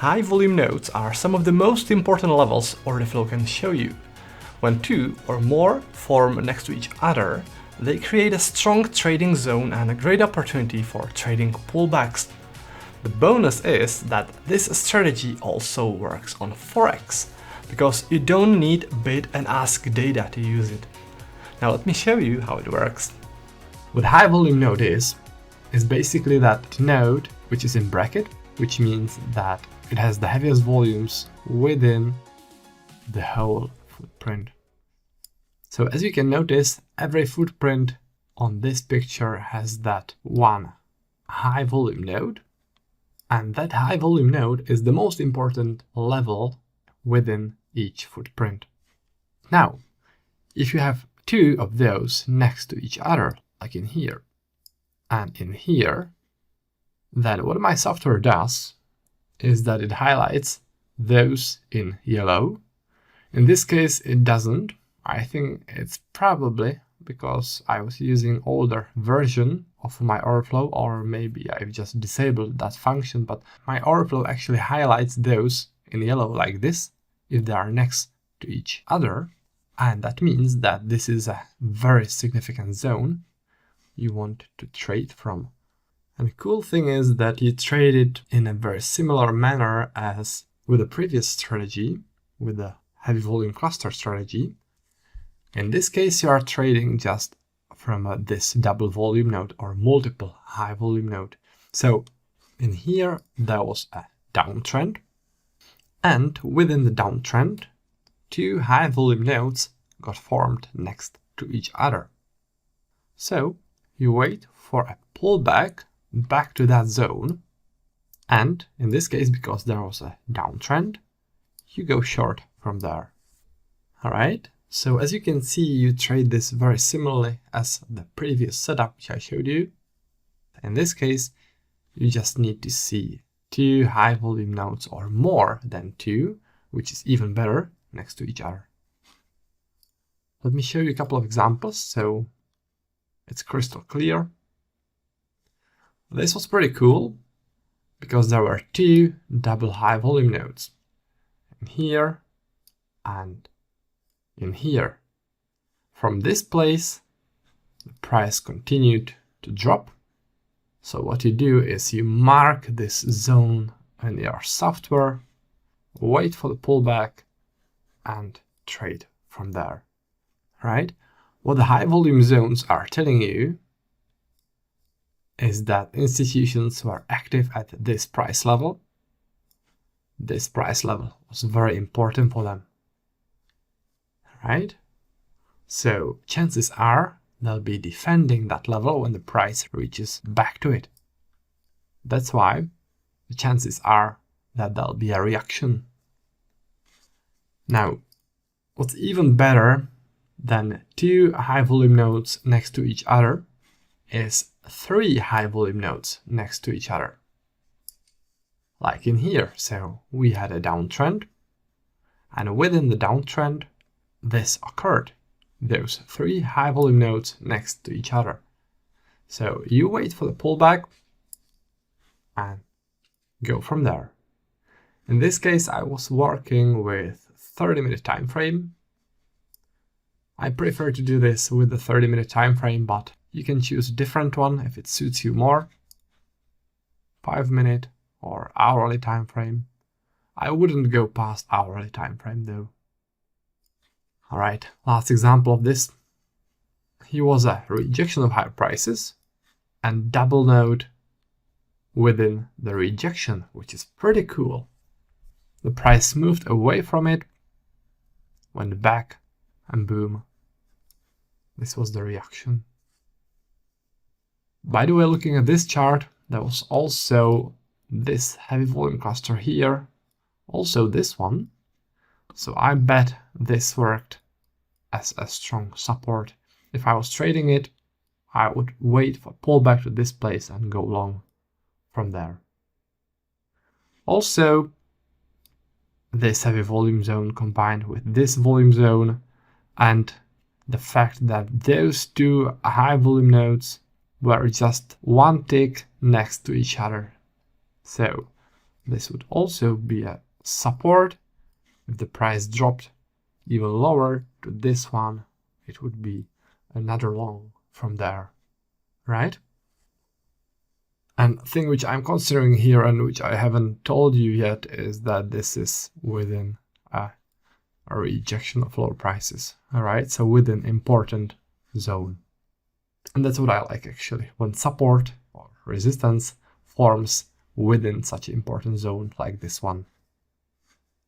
High volume nodes are some of the most important levels order flow can show you. When two or more form next to each other, they create a strong trading zone and a great opportunity for trading pullbacks. The bonus is that this strategy also works on Forex, because you don't need bid and ask data to use it. Now let me show you how it works. What high volume node is basically that node which is in bracket, which means that it has the heaviest volumes within the whole footprint. So as you can notice, every footprint on this picture has that one high volume node, and that high volume node is the most important level within each footprint. Now, if you have two of those next to each other, like in here and in here, then what my software does is that it highlights those in yellow. In this case, it doesn't. I think it's probably because I was using older version of my overflow, or maybe I've just disabled that function, but my overflow actually highlights those in yellow like this if they are next to each other. And that means that this is a very significant zone you want to trade from. And the cool thing is that you trade it in a very similar manner as with the previous strategy, with the heavy volume cluster strategy. In this case, you are trading just from this double volume node or multiple high volume node. So in here, there was a downtrend, and within the downtrend, two high volume nodes got formed next to each other. So you wait for a pullback back to that zone, and in this case, because there was a downtrend, you go short from there. All right, so as you can see, you trade this very similarly as the previous setup which I showed you. In this case, you just need to see two high volume nodes or more than two, which is even better, next to each other. Let me show you a couple of examples so it's crystal clear. This was pretty cool because there were two double high volume nodes in here and in here. From this place, the price continued to drop. So what you do is you mark this zone in your software, wait for the pullback, and trade from there. Right? What the high volume zones are telling you is that institutions who are active at this price level was very important for them. Right? So chances are they'll be defending that level when the price reaches back to it. That's why the chances are that there'll be a reaction. Now, what's even better than two high volume nodes next to each other is three high volume nodes next to each other. Like in here, so we had a downtrend, and within the downtrend, this occurred. Those three high volume nodes next to each other. So you wait for the pullback and go from there. In this case, I was working with 30-minute time frame. I prefer to do this with the 30-minute time frame, but you can choose a different one if it suits you more. 5-minute or hourly time frame. I wouldn't go past hourly time frame though. All right, last example of this. Here was a rejection of higher prices and double node within the rejection, which is pretty cool. The price moved away from it, went back, and boom. This was the reaction. By the way, looking at this chart, there was also this heavy volume cluster here, also this one. So I bet this worked as a strong support. If I was trading it, I would wait for pullback to this place and go long from there. Also, this heavy volume zone combined with this volume zone and the fact that those two high volume nodes were just one tick next to each other. So This would also be a support. If the price dropped even lower to this one, it would be another long from there, right? And thing which I'm considering here and which I haven't told you yet is that this is within a rejection of lower prices, all right? So within important zone. And that's what I like actually, when support or resistance forms within such important zone like this one.